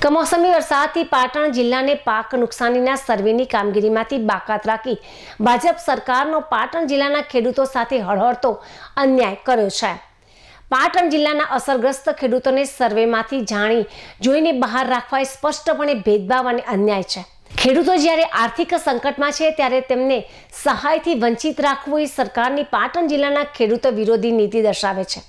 કમોસમી વરસાદથી પાટણ જિલ્લાને પાક નુકસાનીના સર્વેની કામગીરીમાંથી બાકાત રાખી ભાજપ સરકારનો પાટણ જિલ્લાના ખેડૂતો સાથે હળહળતો અન્યાય કર્યો છે। પાટણ જિલ્લાના અસરગ્રસ્ત ખેડૂતોને સર્વેમાંથી જાણી જોઈને બહાર રાખવા એ સ્પષ્ટપણે ભેદભાવ અને અન્યાય છે। ખેડૂતો જ્યારે આર્થિક સંકટમાં છે ત્યારે તેમને સહાયથી વંચિત રાખવું એ સરકારની પાટણ જિલ્લાના ખેડૂતો વિરોધી નીતિ દર્શાવે છે।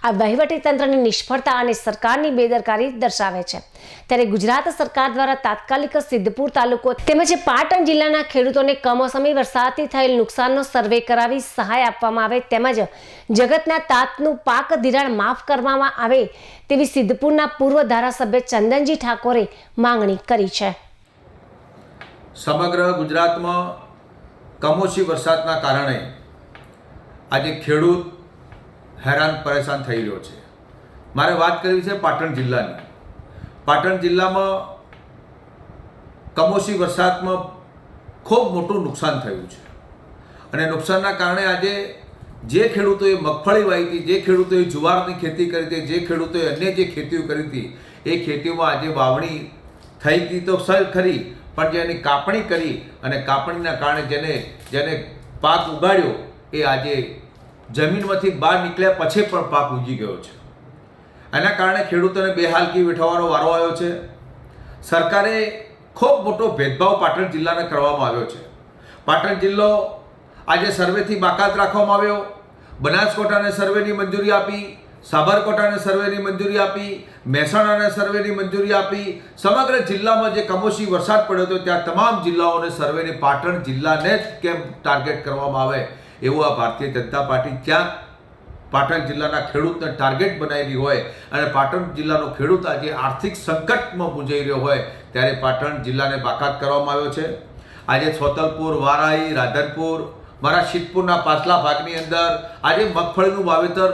આ વહીવટી તંત્રની નિષ્ફળતા અને સરકારની બેદરકારી દર્શાવે છે। ત્યારે ગુજરાત સરકાર દ્વારા તાત્કાલિક સિદ્ધપુર તાલુકો તેમજ પાટણ જિલ્લાના ખેડૂતોને કમોસમી વરસાદથી થયેલ નુકસાનનો સર્વે કરાવી સહાય આપવામાં આવે તેમજ જગતના તાતનું પાક ધિરાણ માફ કરવામાં આવે તેવી સિદ્ધપુરના પૂર્વ ધારાસભ્ય ચંદનજી ઠાકોરે માંગણી કરી છે। સમગ્ર ગુજરાતમાં કમોસમી વરસાદના કારણે આજે ખેડૂત હેરાન પરેશાન થઈ રહ્યો છે। મારે વાત કરવી છે પાટણ જિલ્લાની। પાટણ જિલ્લામાં કમોસમી વરસાદમાં ખૂબ મોટું નુકસાન થયું છે અને નુકસાનના કારણે આજે જે ખેડૂતોએ મગફળી વાવી હતી, જે ખેડૂતોએ જુવારની ખેતી કરી હતી, જે ખેડૂતોએ અન્ય જે ખેતીઓ કરી હતી એ ખેતીઓમાં આજે વાવણી થઈ હતી તો સર ખરી, પણ જેની કાપણી કરી અને કાપણીના કારણે જેને પાક ઉગાડ્યો એ આજે જમીનમાંથી બહાર નીકળ્યા પછી પણ પાક ઉગી ગયો છે। એના કારણે ખેડૂતોને બેહાલકી વેઠવાનો વારો આવ્યો છે। સરકારે ખૂબ મોટો ભેદભાવ પાટણ જિલ્લાને કરવામાં આવ્યો છે। પાટણ જિલ્લો આજે સર્વેથી બાકાત રાખવામાં આવ્યો। બનાસકાંઠાને સર્વેની મંજૂરી આપી, સાબરકાંઠાને સર્વેની મંજૂરી આપી, મહેસાણાને સર્વેની મંજૂરી આપી। સમગ્ર જિલ્લામાં જે કમોસમી વરસાદ પડ્યો હતો ત્યાં તમામ જિલ્લાઓને સર્વેની પાટણ જિલ્લાને જ કેમ ટાર્ગેટ કરવામાં આવે એવું આ ભારતીય જનતા પાર્ટી ક્યાંક પાટણ જિલ્લાના ખેડૂતને ટાર્ગેટ બનાવેલી હોય અને પાટણ જિલ્લાનો ખેડૂત આજે આર્થિક સંકટમાં મૂંઝાઈ રહ્યો હોય ત્યારે પાટણ જિલ્લાને બાકાત કરવામાં આવ્યો છે। આજે છોતલપુર, વારાહી, રાધનપુર, મારા સિદ્ધપુરના પાછલા ભાગની અંદર આજે મગફળીનું વાવેતર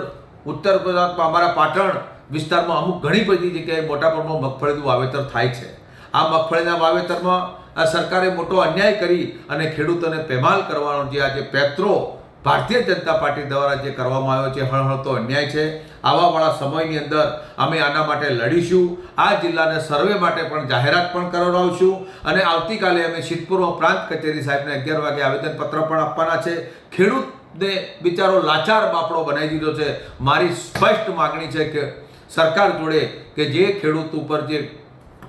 ઉત્તર ગુજરાતમાં અમારા પાટણ વિસ્તારમાં અમુક ઘણી બધી જગ્યાએ મોટા પ્રમાણમાં મગફળીનું વાવેતર થાય છે। આ મગફળીના વાવેતરમાં આ સરકારે મોટો અન્યાય કરી અને ખેડૂતોને પેમાલ કરવાનો જે આજે પેત્રો ભારતીય જનતા પાર્ટી દ્વારા જે કરવામાં આવ્યો છે હળહળતો અન્યાય છે। આવાવાળા સમયની અંદર અમે આના માટે લડીશું। આ જિલ્લાને સર્વે માટે પણ જાહેરાત પણ કરાવડાવશું અને આવતીકાલે અમે સિદ્ધપુરમાં પ્રાંત કચેરી સાહેબને 11 વાગે આવેદનપત્ર પણ આપવાના છે। ખેડૂતને બિચારો લાચાર બાપડો બનાવી દીધો છે। મારી સ્પષ્ટ માગણી છે કે સરકાર જોડે કે જે ખેડૂત ઉપર જે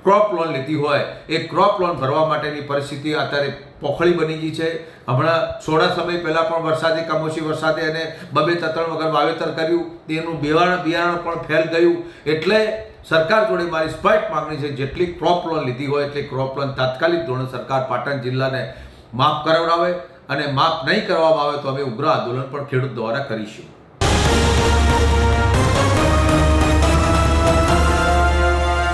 ક્રોપ લોન લીધી હોય એ ક્રોપ લોન ભરવા માટેની પરિસ્થિતિ અત્યારે પોખળી બની ગઈ છે। હમણાં થોડા સમય પહેલાં પણ કમોસમી વરસાદે એને 2-3 વગર વાવેતર કર્યું, તેનું બિયારણ પણ ફેલ ગયું। એટલે સરકાર જોડે મારી સ્પષ્ટ માગણી છે જેટલી ક્રોપ લોન લીધી હોય એટલી ક્રોપ લોન તાત્કાલિક ધોરણે સરકાર પાટણ જિલ્લાને માફ કરાવડાવે અને માફ નહીં કરવામાં આવે તો અમે ઉગ્ર આંદોલન પણ ખેડૂત દ્વારા કરીશું।